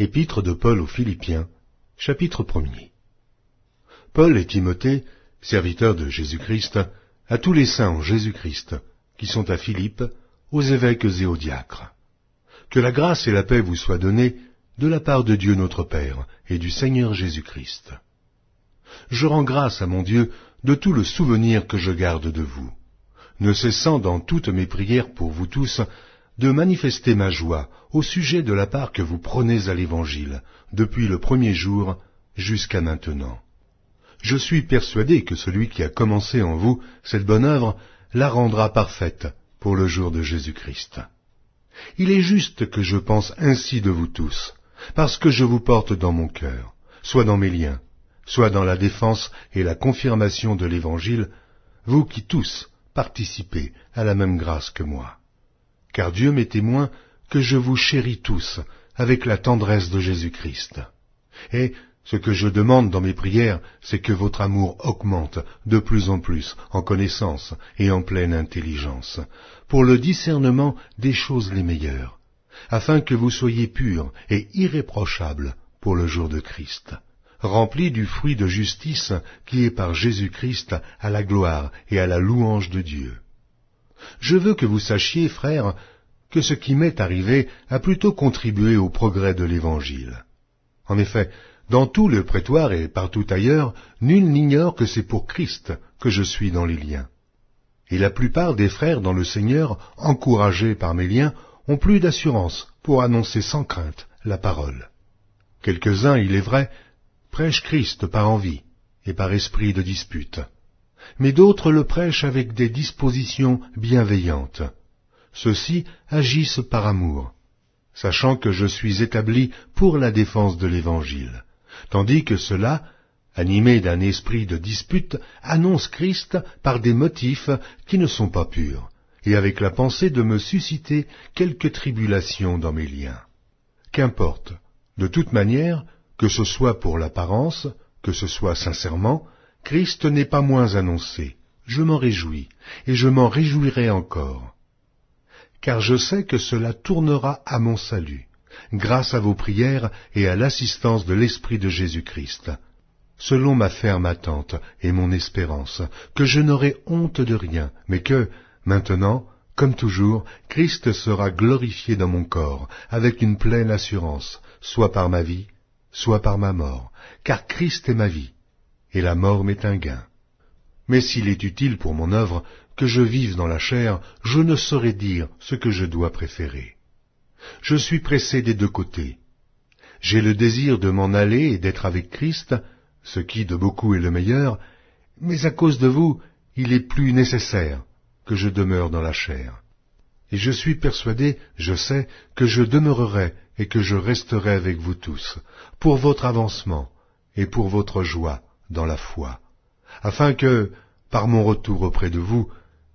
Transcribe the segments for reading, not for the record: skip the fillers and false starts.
Épître de Paul aux Philippiens, chapitre 1er. Paul et Timothée, serviteurs de Jésus-Christ, à tous les saints en Jésus-Christ, qui sont à Philippe, aux évêques et aux diacres. Que la grâce et la paix vous soient données de la part de Dieu notre Père et du Seigneur Jésus-Christ. Je rends grâce à mon Dieu de tout le souvenir que je garde de vous, ne cessant dans toutes mes prières pour vous tous de manifester ma joie au sujet de la part que vous prenez à l'Évangile, depuis le premier jour jusqu'à maintenant. Je suis persuadé que celui qui a commencé en vous cette bonne œuvre la rendra parfaite pour le jour de Jésus-Christ. Il est juste que je pense ainsi de vous tous, parce que je vous porte dans mon cœur, soit dans mes liens, soit dans la défense et la confirmation de l'Évangile, vous qui tous participez à la même grâce que moi. Car Dieu m'est témoin que je vous chéris tous avec la tendresse de Jésus-Christ. Et ce que je demande dans mes prières, c'est que votre amour augmente de plus en plus en connaissance et en pleine intelligence, pour le discernement des choses les meilleures, afin que vous soyez purs et irréprochables pour le jour de Christ, remplis du fruit de justice qui est par Jésus-Christ à la gloire et à la louange de Dieu. Je veux que vous sachiez, frères, que ce qui m'est arrivé a plutôt contribué au progrès de l'Évangile. En effet, dans tout le prétoire et partout ailleurs, nul n'ignore que c'est pour Christ que je suis dans les liens. Et la plupart des frères dans le Seigneur, encouragés par mes liens, ont plus d'assurance pour annoncer sans crainte la parole. Quelques-uns, il est vrai, prêchent Christ par envie et par esprit de dispute, mais d'autres le prêchent avec des dispositions bienveillantes. Ceux-ci agissent par amour, sachant que je suis établi pour la défense de l'Évangile, tandis que ceux-là, animés d'un esprit de dispute, annoncent Christ par des motifs qui ne sont pas purs, et avec la pensée de me susciter quelques tribulations dans mes liens. Qu'importe, de toute manière, que ce soit pour l'apparence, que ce soit sincèrement, Christ n'est pas moins annoncé. Je m'en réjouis, et je m'en réjouirai encore. Car je sais que cela tournera à mon salut, grâce à vos prières et à l'assistance de l'Esprit de Jésus-Christ, selon ma ferme attente et mon espérance, que je n'aurai honte de rien, mais que, maintenant, comme toujours, Christ sera glorifié dans mon corps, avec une pleine assurance, soit par ma vie, soit par ma mort, car Christ est ma vie, et la mort m'est un gain. Mais s'il est utile pour mon œuvre que je vive dans la chair, je ne saurais dire ce que je dois préférer. Je suis pressé des deux côtés. J'ai le désir de m'en aller et d'être avec Christ, ce qui de beaucoup est le meilleur, mais à cause de vous, il est plus nécessaire que je demeure dans la chair. Et je suis persuadé, je sais, que je demeurerai et que je resterai avec vous tous, pour votre avancement et pour votre joie dans la foi, afin que, par mon retour auprès de vous,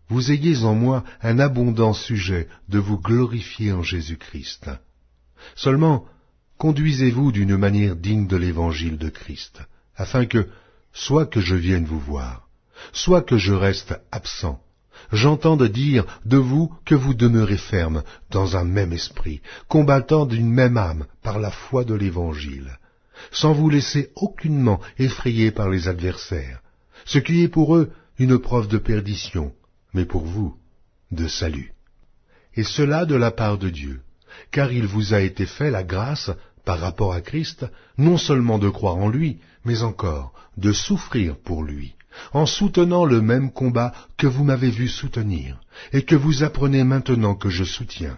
vous ayez en moi un abondant sujet de vous glorifier en Jésus-Christ. Seulement, conduisez-vous d'une manière digne de l'Évangile de Christ, afin que, soit que je vienne vous voir, soit que je reste absent, j'entende dire de vous que vous demeurez ferme dans un même esprit, combattant d'une même âme par la foi de l'Évangile, sans vous laisser aucunement effrayer par les adversaires, ce qui est pour eux une preuve de perdition, mais pour vous, de salut. Et cela de la part de Dieu, car il vous a été fait la grâce, par rapport à Christ, non seulement de croire en lui, mais encore de souffrir pour lui, en soutenant le même combat que vous m'avez vu soutenir, et que vous apprenez maintenant que je soutiens.